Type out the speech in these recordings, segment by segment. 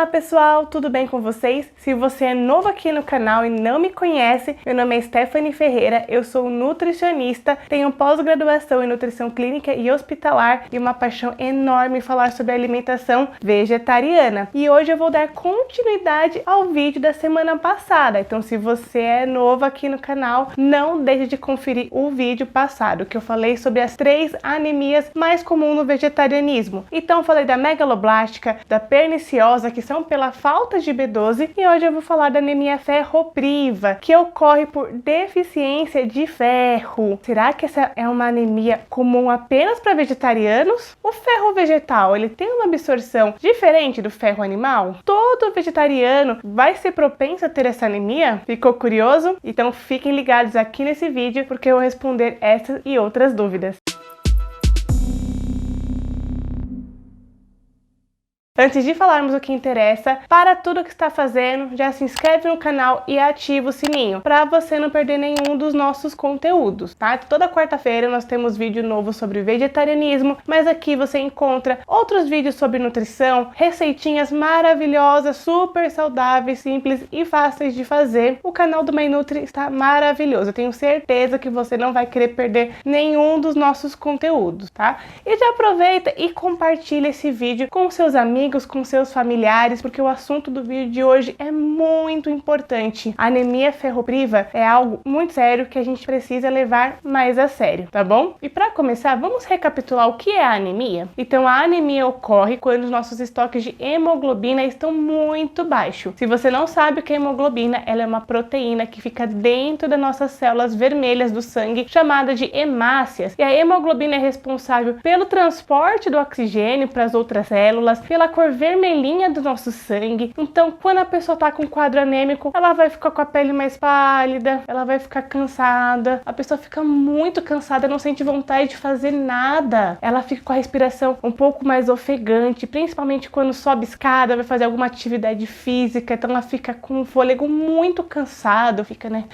Olá pessoal, tudo bem com vocês? Se você é novo aqui no canal e não me conhece, meu nome é Stephanie Ferreira, eu sou nutricionista, tenho pós-graduação em nutrição clínica e hospitalar e uma paixão enorme em falar sobre alimentação vegetariana. E hoje eu vou dar continuidade ao vídeo da semana passada, então se você é novo aqui no canal, não deixe de conferir o vídeo passado, que eu falei sobre as 3 anemias mais comuns no vegetarianismo. Então eu falei da megaloblástica, da perniciosa, que são pela falta de B12, e hoje eu vou falar da anemia ferropriva, que ocorre por deficiência de ferro. Será que essa é uma anemia comum apenas para vegetarianos? O ferro vegetal, ele tem uma absorção diferente do ferro animal? Todo vegetariano vai ser propenso a ter essa anemia? Ficou curioso? Então fiquem ligados aqui nesse vídeo, porque eu vou responder essas e outras dúvidas. Antes de falarmos o que interessa, para tudo que está fazendo, já se inscreve no canal e ativa o sininho, para você não perder nenhum dos nossos conteúdos, tá? Toda quarta-feira nós temos vídeo novo sobre vegetarianismo, mas aqui você encontra outros vídeos sobre nutrição, receitinhas maravilhosas, super saudáveis, simples e fáceis de fazer. O canal do MyNutri está maravilhoso, eu tenho certeza que você não vai querer perder nenhum dos nossos conteúdos, tá? E já aproveita e compartilha esse vídeo com seus amigos, com seus familiares, porque o assunto do vídeo de hoje é muito importante. A anemia ferropriva é algo muito sério que a gente precisa levar mais a sério, tá bom? E para começar, vamos recapitular o que é a anemia? Então, a anemia ocorre quando os nossos estoques de hemoglobina estão muito baixos. Se você não sabe o que é hemoglobina, ela é uma proteína que fica dentro das nossas células vermelhas do sangue, chamada de hemácias. E a hemoglobina é responsável pelo transporte do oxigênio para as outras células, pela cor vermelhinha do nosso sangue. Então, quando a pessoa tá com quadro anêmico, ela vai ficar com a pele mais pálida, ela vai ficar cansada, a pessoa fica muito cansada, não sente vontade de fazer nada, ela fica com a respiração um pouco mais ofegante, principalmente quando sobe escada, vai fazer alguma atividade física, então ela fica com o fôlego muito cansado, fica, né?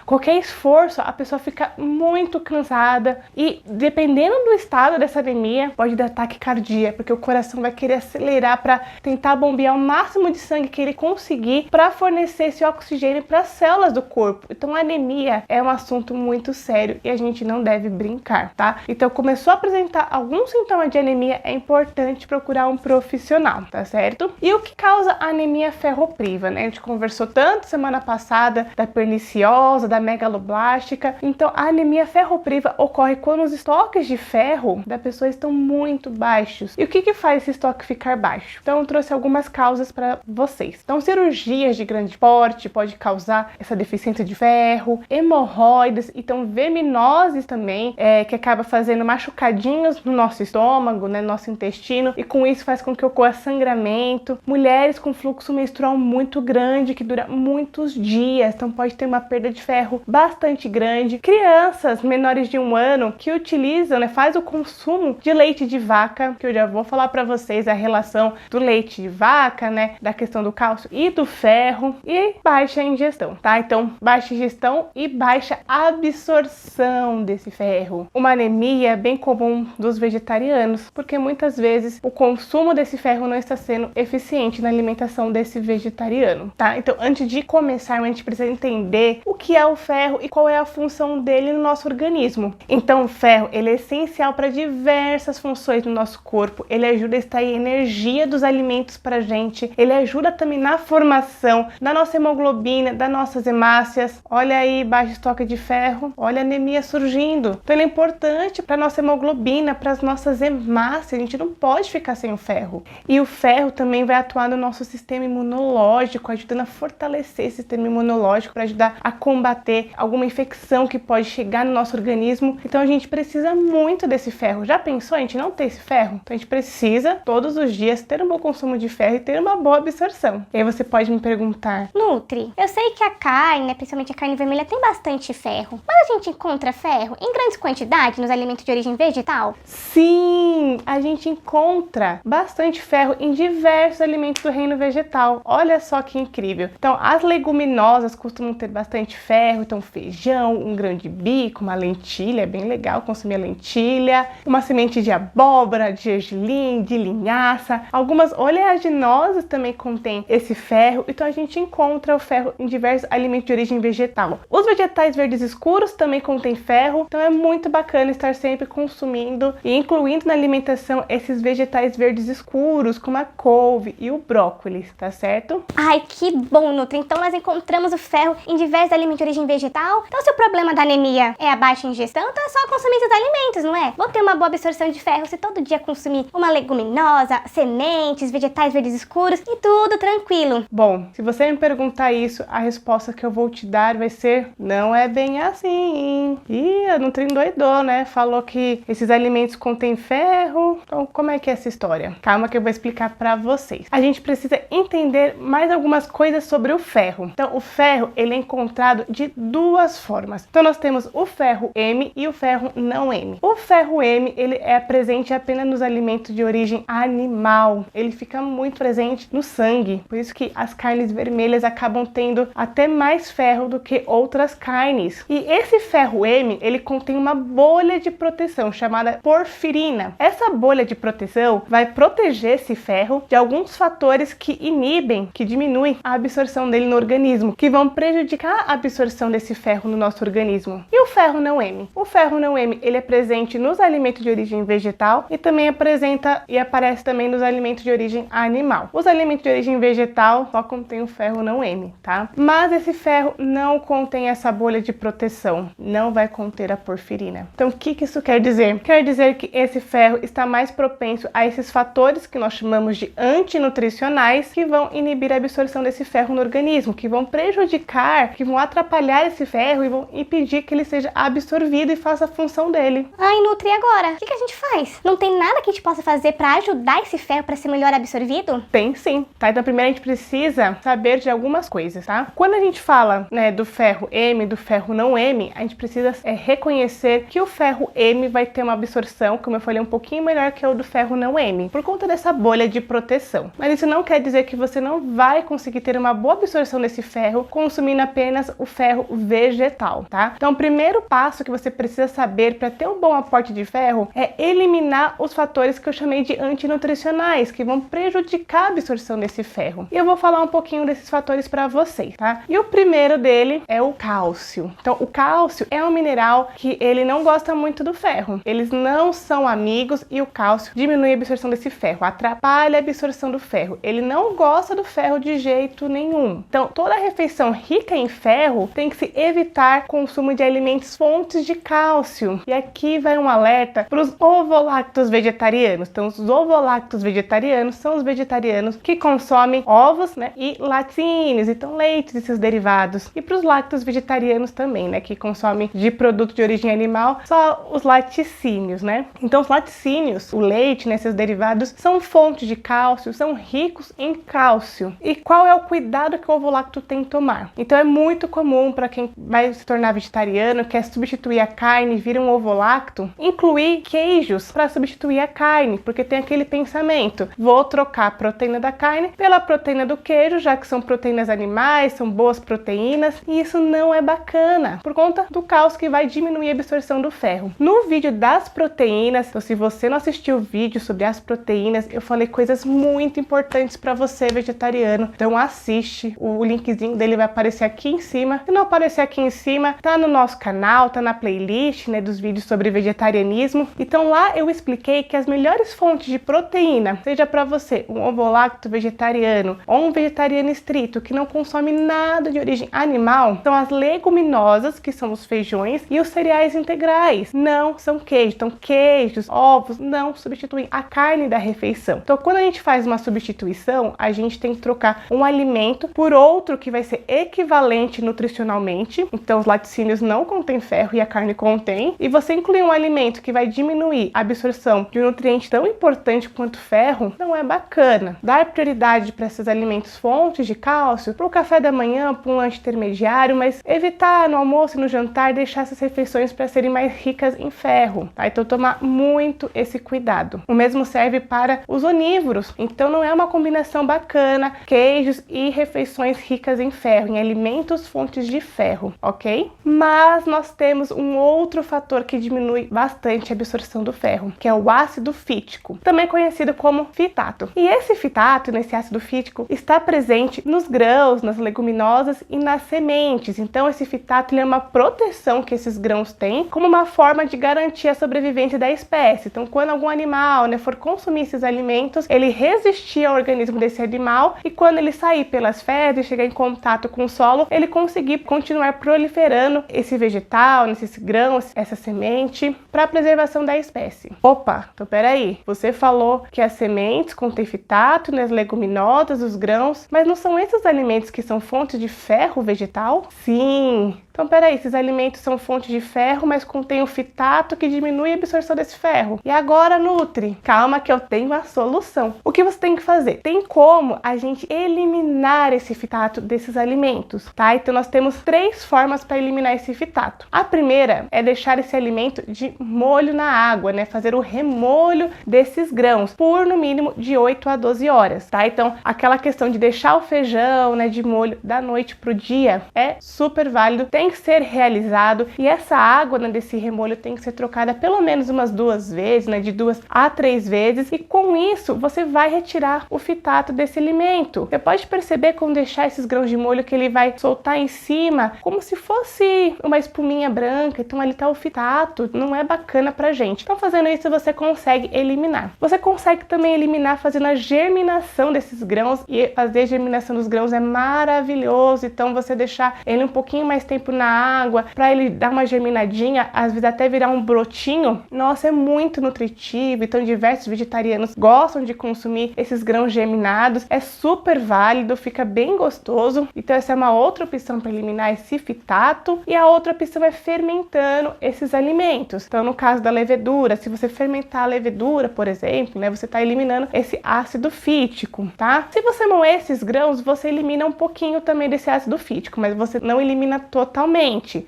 Qualquer esforço, a pessoa fica muito cansada e, dependendo do estado dessa anemia, pode dar taquicardia, porque o coração vai querer acelerar para tentar bombear o máximo de sangue que ele conseguir para fornecer esse oxigênio para as células do corpo. Então, a anemia é um assunto muito sério e a gente não deve brincar, tá? Então, começou a apresentar algum sintoma de anemia, é importante procurar um profissional, tá certo? E o que causa a anemia ferropriva, né? A gente conversou tanto semana passada da perniciosa, da megaloblástica. Então, a anemia ferropriva ocorre quando os estoques de ferro da pessoa estão muito baixos. E o que faz esse estoque ficar baixo? Então, eu trouxe algumas causas para vocês. Então, cirurgias de grande porte pode causar essa deficiência de ferro, hemorroidas, então verminoses também, que acaba fazendo machucadinhos no nosso estômago, né, no nosso intestino, e com isso faz com que ocorra sangramento. Mulheres com fluxo menstrual muito grande, que dura muitos dias, então pode ter uma perda de ferro bastante grande. Crianças menores de 1 ano que utilizam, né, faz o consumo de leite de vaca, que eu já vou falar para vocês a relação do leite de vaca, né, da questão do cálcio e do ferro, e baixa ingestão, tá? Então, baixa ingestão e baixa absorção desse ferro. Uma anemia bem comum dos vegetarianos, porque muitas vezes o consumo desse ferro não está sendo eficiente na alimentação desse vegetariano, tá? Então, antes de começar, a gente precisa entender o que é o ferro e qual é a função dele no nosso organismo. Então, o ferro, ele é essencial para diversas funções no nosso corpo. Ele ajuda a extrair energia dos alimentos pra gente. Ele ajuda também na formação da nossa hemoglobina, das nossas hemácias. Olha aí, baixo estoque de ferro, olha a anemia surgindo. Então, ele é importante para nossa hemoglobina, para as nossas hemácias. A gente não pode ficar sem o ferro. E o ferro também vai atuar no nosso sistema imunológico, ajudando a fortalecer esse sistema imunológico para ajudar a combater alguma infecção que pode chegar no nosso organismo. Então a gente precisa muito desse ferro. Já pensou a gente não ter esse ferro? Então a gente precisa todos os dias ter um bom consumo de ferro e ter uma boa absorção. E aí você pode me perguntar: Nutri, eu sei que a carne, principalmente a carne vermelha, tem bastante ferro, mas a gente encontra ferro em grandes quantidades nos alimentos de origem vegetal? Sim, a gente encontra bastante ferro em diversos alimentos do reino vegetal. Olha só que incrível. Então as leguminosas costumam ter bastante ferro, ferro, então feijão, um grão de bico, uma lentilha, é bem legal consumir a lentilha, uma semente de abóbora, de gergelim, de linhaça, algumas oleaginosas também contêm esse ferro, então a gente encontra o ferro em diversos alimentos de origem vegetal. Os vegetais verdes escuros também contêm ferro, então é muito bacana estar sempre consumindo e incluindo na alimentação esses vegetais verdes escuros, como a couve e o brócolis, tá certo? Ai, que bom, Nutri! Então nós encontramos o ferro em diversos alimentos de origem vegetal. Então se o problema da anemia é a baixa ingestão, então é só consumir esses alimentos, não é? Vou ter uma boa absorção de ferro se todo dia consumir uma leguminosa, sementes, vegetais verdes escuros e tudo tranquilo. Bom, se você me perguntar isso, a resposta que eu vou te dar vai ser: não é bem assim. Ih, a Nutri endoidou, né? Falou que esses alimentos contêm ferro. Então, como é que é essa história? Calma que eu vou explicar pra vocês. A gente precisa entender mais algumas coisas sobre o ferro. Então, o ferro, ele é encontrado de duas formas. Então, nós temos o ferro M e o ferro não M. O ferro M, ele é presente apenas nos alimentos de origem animal. Ele fica muito presente no sangue. Por isso que as carnes vermelhas acabam tendo até mais ferro do que outras carnes. E esse ferro M, ele contém uma bolha de proteção chamada porfirina. Essa bolha de proteção vai proteger esse ferro de alguns fatores que inibem, que diminuem a absorção dele no organismo, que vão prejudicar a absorção desse ferro no nosso organismo. E o ferro não M? O ferro não M, ele é presente nos alimentos de origem vegetal e também apresenta e aparece também nos alimentos de origem animal. Os alimentos de origem vegetal só contêm o ferro não M, tá? Mas esse ferro não contém essa bolha de proteção, não vai conter a porfirina. Então, o que isso quer dizer? Quer dizer que esse ferro está mais propenso a esses fatores que nós chamamos de antinutricionais, que vão inibir a absorção desse ferro no organismo, que vão prejudicar, que vão atrapalhar esse ferro e vão impedir que ele seja absorvido e faça a função dele. Ai, Nutri, agora? O que a gente faz? Não tem nada que a gente possa fazer para ajudar esse ferro para ser melhor absorvido? Tem sim, tá? Então primeiro a gente precisa saber de algumas coisas, tá? Quando a gente fala, né, do ferro M, do ferro não M, a gente precisa reconhecer que o ferro M vai ter uma absorção, como eu falei, um pouquinho melhor que o do ferro não M, por conta dessa bolha de proteção. Mas isso não quer dizer que você não vai conseguir ter uma boa absorção desse ferro consumindo apenas o ferro vegetal, tá? Então o primeiro passo que você precisa saber para ter um bom aporte de ferro é eliminar os fatores que eu chamei de antinutricionais, que vão prejudicar a absorção desse ferro. E eu vou falar um pouquinho desses fatores para vocês, tá? E o primeiro dele é o cálcio. Então o cálcio é um mineral que ele não gosta muito do ferro. Eles não são amigos e o cálcio diminui a absorção desse ferro, atrapalha a absorção do ferro. Ele não gosta do ferro de jeito nenhum. Então toda refeição rica em ferro tem que se evitar consumo de alimentos fontes de cálcio. E aqui vai um alerta para os ovolactos vegetarianos. Então os ovolactos vegetarianos são os vegetarianos que consomem ovos, né, e laticínios, então leites e seus derivados. E para os lactos vegetarianos também, né, que consomem de produto de origem animal, só os laticínios, né? Então os laticínios, o leite, né, seus derivados, são fontes de cálcio, são ricos em cálcio. E qual é o cuidado que o ovolacto tem que tomar? Então é muito comum para quem vai se tornar vegetariano, quer substituir a carne, vira um ovolacto, incluir queijos para substituir a carne, porque tem aquele pensamento: vou trocar a proteína da carne pela proteína do queijo, já que são proteínas animais, são boas proteínas, e isso não é bacana, por conta do cálcio que vai diminuir a absorção do ferro. No vídeo das proteínas, então se você não assistiu o vídeo sobre as proteínas, eu falei coisas muito importantes para você vegetariano, então assiste, o linkzinho dele vai aparecer aqui em cima. Se não aparecer aqui em cima, tá no nosso canal, tá na playlist, né, dos vídeos sobre vegetarianismo. Então lá eu expliquei que as melhores fontes de proteína, seja para você um ovolacto vegetariano ou um vegetariano estrito que não consome nada de origem animal, são as leguminosas, que são os feijões, e os cereais integrais, não são queijos. Então queijos, ovos não substituem a carne da refeição. Então quando a gente faz uma substituição, a gente tem que trocar um alimento por outro que vai ser equivalente nutricionalmente. Então os laticínios não contêm ferro e a carne contém, e você incluir um alimento que vai diminuir a absorção de um nutriente tão importante quanto ferro não é bacana. Dar prioridade para esses alimentos fontes de cálcio para o café da manhã, para um lanche intermediário, mas evitar no almoço e no jantar deixar essas refeições para serem mais ricas em ferro, tá? Então tomar muito esse cuidado. O mesmo serve para os onívoros, então não é uma combinação bacana queijos e refeições ricas em ferro, em alimentos fontes de de ferro, ok? Mas nós temos um outro fator que diminui bastante a absorção do ferro, que é o ácido fítico, também conhecido como fitato. E esse fitato, nesse ácido fítico, está presente nos grãos, nas leguminosas e nas sementes. Então esse fitato ele é uma proteção que esses grãos têm como uma forma de garantir a sobrevivência da espécie. Então quando algum animal, né, for consumir esses alimentos, ele resistir ao organismo desse animal e quando ele sair pelas fezes, chegar em contato com o solo, ele conseguir continuar proliferando esse vegetal, esse grão, essa semente, para a preservação da espécie. Opa, então peraí, você falou que as sementes contêm fitato, né, as leguminosas, os grãos, mas não são esses alimentos que são fontes de ferro vegetal? Sim! Então, peraí, esses alimentos são fontes de ferro, mas contêm o fitato que diminui a absorção desse ferro. E agora, Nutri? Calma que eu tenho a solução. O que você tem que fazer? Tem como a gente eliminar esse fitato desses alimentos, tá? Então, nós temos 3 formas para eliminar esse fitato. A primeira é deixar esse alimento de molho na água, né? Fazer o remolho desses grãos por, no mínimo, de 8 a 12 horas, tá? Então, aquela questão de deixar o feijão, né, de molho da noite pro dia é super válido. Tem que ser realizado e essa água, né, desse remolho tem que ser trocada pelo menos umas 2 vezes, né, de 2 a 3 vezes, e com isso você vai retirar o fitato desse alimento. Você pode perceber quando deixar esses grãos de molho que ele vai soltar em cima como se fosse uma espuminha branca, então ali tá o fitato, não é bacana pra gente. Então fazendo isso você consegue eliminar. Você consegue também eliminar fazendo a germinação desses grãos, e fazer a germinação dos grãos é maravilhoso, então você deixar ele um pouquinho mais tempo na água, para ele dar uma germinadinha, às vezes até virar um brotinho, nossa, é muito nutritivo. Então diversos vegetarianos gostam de consumir esses grãos germinados, é super válido, fica bem gostoso. Então essa é uma outra opção para eliminar esse fitato. E a outra opção é fermentando esses alimentos. Então no caso da levedura, se você fermentar a levedura, por exemplo, né, você está eliminando esse ácido fítico, tá? Se você moer esses grãos, você elimina um pouquinho também desse ácido fítico, mas você não elimina totalmente.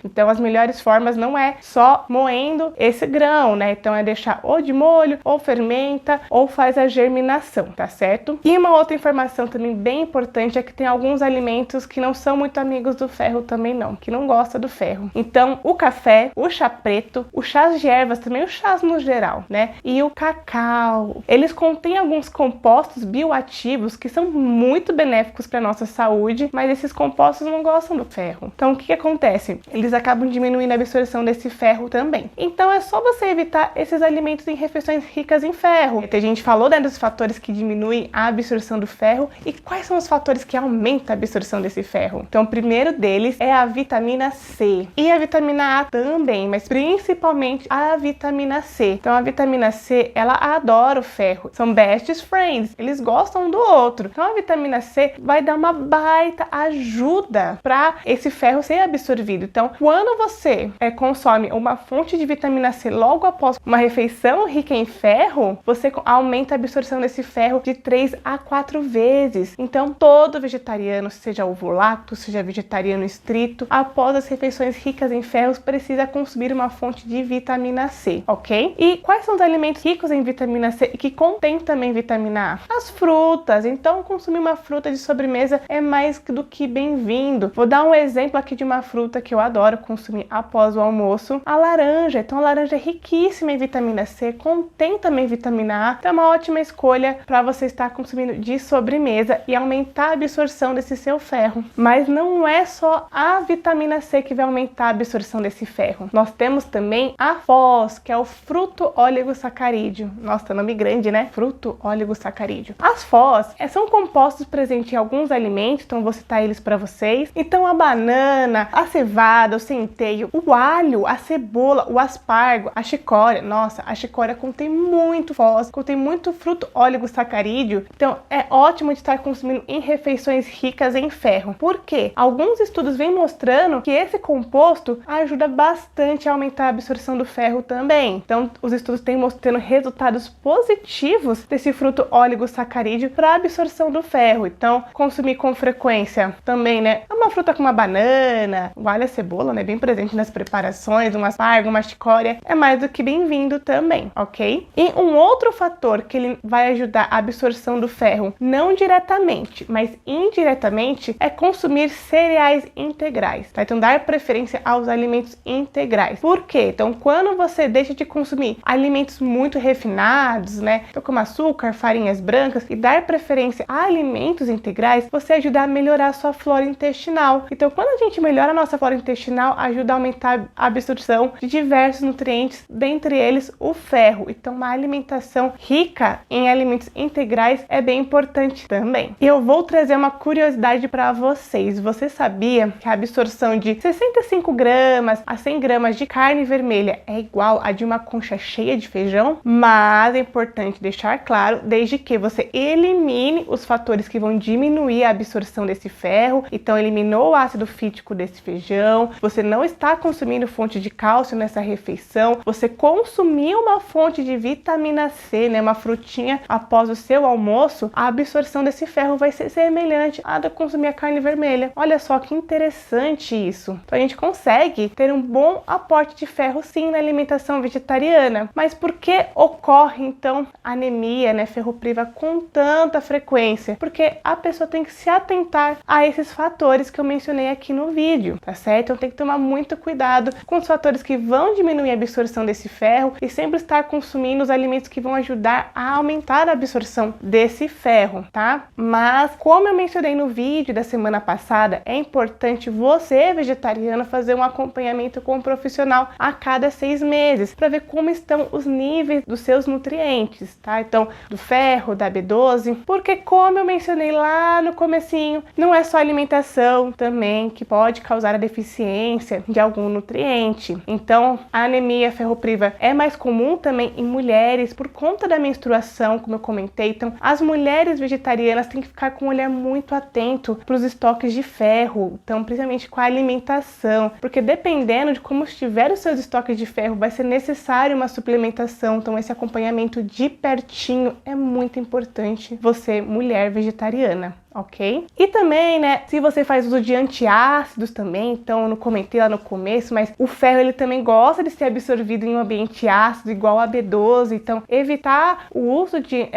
Então as melhores formas não é só moendo esse grão, né? Então é deixar ou de molho, ou fermenta, ou faz a germinação, tá certo? E uma outra informação também bem importante é que tem alguns alimentos que não são muito amigos do ferro também não, que não gostam do ferro. Então o café, o chá preto, o chás de ervas também, os chás no geral, né? E o cacau, eles contêm alguns compostos bioativos que são muito benéficos para nossa saúde, mas esses compostos não gostam do ferro. Então o que acontece? Eles acabam diminuindo a absorção desse ferro também. Então é só você evitar esses alimentos em refeições ricas em ferro. A gente falou, né, dos fatores que diminuem a absorção do ferro, e quais são os fatores que aumentam a absorção desse ferro? Então o primeiro deles é a vitamina C e a vitamina A também, mas principalmente a vitamina C. Então a vitamina C, ela adora o ferro, são best friends, eles gostam um do outro. Então a vitamina C vai dar uma baita ajuda para esse ferro ser absorvido. Então, quando você consome uma fonte de vitamina C logo após uma refeição rica em ferro, você aumenta a absorção desse ferro de 3 a 4 vezes. Então, todo vegetariano, seja ovo-lacto, seja vegetariano estrito, após as refeições ricas em ferros, precisa consumir uma fonte de vitamina C, ok? E quais são os alimentos ricos em vitamina C e que contêm também vitamina A? As frutas. Então, consumir uma fruta de sobremesa é mais do que bem-vindo. Vou dar um exemplo aqui de uma fruta que eu adoro consumir após o almoço, a laranja. Então a laranja é riquíssima em vitamina C, contém também vitamina A, então é uma ótima escolha para você estar consumindo de sobremesa e aumentar a absorção desse seu ferro. Mas não é só a vitamina C que vai aumentar a absorção desse ferro. Nós temos também a FOS, que é o fruto oligosacarídeo. Nossa, nome grande, né? Fruto oligosacarídeo. As FOS são compostos presentes em alguns alimentos, então vou citar eles para vocês. Então a banana, a cevada, o centeio, o alho, a cebola, o aspargo, a chicória. Nossa, a chicória contém muito fósforo, contém muito fruto oligosacarídeo. Então é ótimo de estar consumindo em refeições ricas em ferro. Por quê? Alguns estudos vêm mostrando que esse composto ajuda bastante a aumentar a absorção do ferro também. Então os estudos têm mostrando resultados positivos desse fruto oligosacarídeo para a absorção do ferro. Então consumir com frequência também, né? Uma fruta como a banana, o alho e a cebola, né, bem presente nas preparações, um aspargo, uma chicória, é mais do que bem-vindo também, ok? E um outro fator que ele vai ajudar a absorção do ferro, não diretamente, mas indiretamente, é consumir cereais integrais, tá? Então, dar preferência aos alimentos integrais. Por quê? Então, quando você deixa de consumir alimentos muito refinados, né, então, como açúcar, farinhas brancas, e dar preferência a alimentos integrais, você ajuda a melhorar a sua flora intestinal. Então, quando a gente melhora a nossa flora intestinal, ajuda a aumentar a absorção de diversos nutrientes, dentre eles o ferro. Então, uma alimentação rica em alimentos integrais é bem importante também. E eu vou trazer uma curiosidade para vocês. Você sabia que a absorção de 65 gramas a 100 gramas de carne vermelha é igual a de uma concha cheia de feijão? Mas é importante deixar claro, desde que você elimine os fatores que vão diminuir a absorção desse ferro. Então, eliminou o ácido fítico desse feijão, você não está consumindo fonte de cálcio nessa refeição, você consumiu uma fonte de vitamina C, né, uma frutinha após o seu almoço, a absorção desse ferro vai ser semelhante à de consumir a carne vermelha. Olha só que interessante isso. Então, a gente consegue ter um bom aporte de ferro sim na alimentação vegetariana. Mas por que ocorre então anemia, né, ferropriva com tanta frequência? Porque a pessoa tem que se atentar a esses fatores que eu mencionei aqui no vídeo, tá certo? Então tem que tomar muito cuidado com os fatores que vão diminuir a absorção desse ferro e sempre estar consumindo os alimentos que vão ajudar a aumentar a absorção desse ferro, tá? Mas, como eu mencionei no vídeo da semana passada, é importante você, vegetariano, fazer um acompanhamento com um profissional a cada 6 meses para ver como estão os níveis dos seus nutrientes, tá? Então, do ferro, da B12, porque como eu mencionei lá no comecinho, não é só alimentação também que pode causar a deficiência de algum nutriente. Então, a anemia ferropriva é mais comum também em mulheres por conta da menstruação, como eu comentei. Então, as mulheres vegetarianas têm que ficar com um olhar muito atento para os estoques de ferro, então, principalmente com a alimentação, porque dependendo de como estiver os seus estoques de ferro, vai ser necessário uma suplementação. Então, esse acompanhamento de pertinho é muito importante, você, mulher vegetariana. Ok? E também, né, se você faz uso de antiácidos também, então eu não comentei lá no começo, mas o ferro ele também gosta de ser absorvido em um ambiente ácido, igual a B12, então evitar o uso de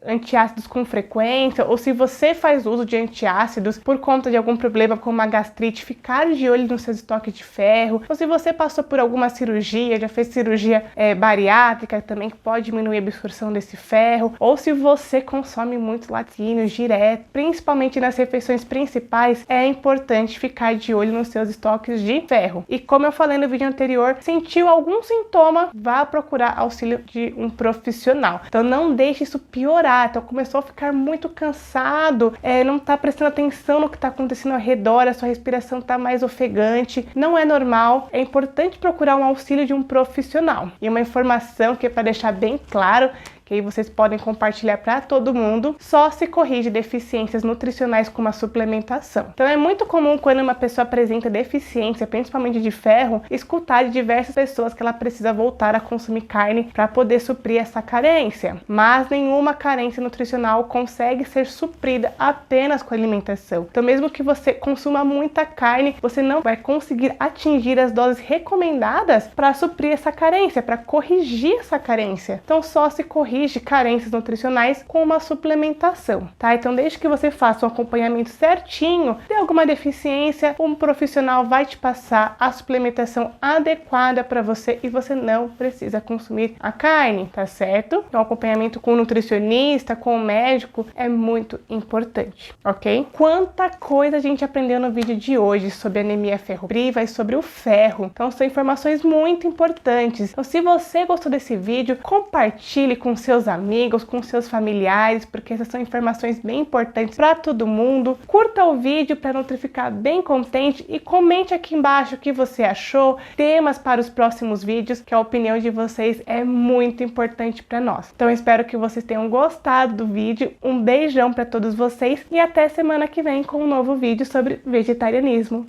antiácidos com frequência, ou se você faz uso de antiácidos por conta de algum problema como a gastrite, ficar de olho nos seus estoques de ferro, ou se você passou por alguma cirurgia, já fez cirurgia bariátrica também, que pode diminuir a absorção desse ferro, ou se você consome muitos laticínios direto, principalmente nas refeições principais, é importante ficar de olho nos seus estoques de ferro. E como eu falei no vídeo anterior, sentiu algum sintoma, vá procurar auxílio de um profissional. Então não deixe isso piorar. Então começou a ficar muito cansado, não está prestando atenção no que está acontecendo ao redor, a sua respiração está mais ofegante, não é normal. É importante procurar um auxílio de um profissional. E uma informação que é para deixar bem claro, que aí vocês podem compartilhar para todo mundo, só se corrige deficiências nutricionais com uma suplementação. Então é muito comum quando uma pessoa apresenta deficiência, principalmente de ferro, escutar de diversas pessoas que ela precisa voltar a consumir carne para poder suprir essa carência. Mas nenhuma carência nutricional consegue ser suprida apenas com alimentação. Então mesmo que você consuma muita carne, você não vai conseguir atingir as doses recomendadas para suprir essa carência, para corrigir essa carência. Então só se corrige carências nutricionais com uma suplementação, tá? Então, desde que você faça um acompanhamento certinho de alguma deficiência, um profissional vai te passar a suplementação adequada para você e você não precisa consumir a carne, tá certo? Então, o acompanhamento com o nutricionista, com o médico é muito importante, ok? Quanta coisa a gente aprendeu no vídeo de hoje sobre anemia ferropriva e sobre o ferro. Então, são informações muito importantes. Então, se você gostou desse vídeo, compartilhe com seus amigos, com seus familiares, porque essas são informações bem importantes para todo mundo. Curta o vídeo para Nutri ficar bem contente e comente aqui embaixo o que você achou, temas para os próximos vídeos, que a opinião de vocês é muito importante para nós. Então, espero que vocês tenham gostado do vídeo. Um beijão para todos vocês e até semana que vem com um novo vídeo sobre vegetarianismo.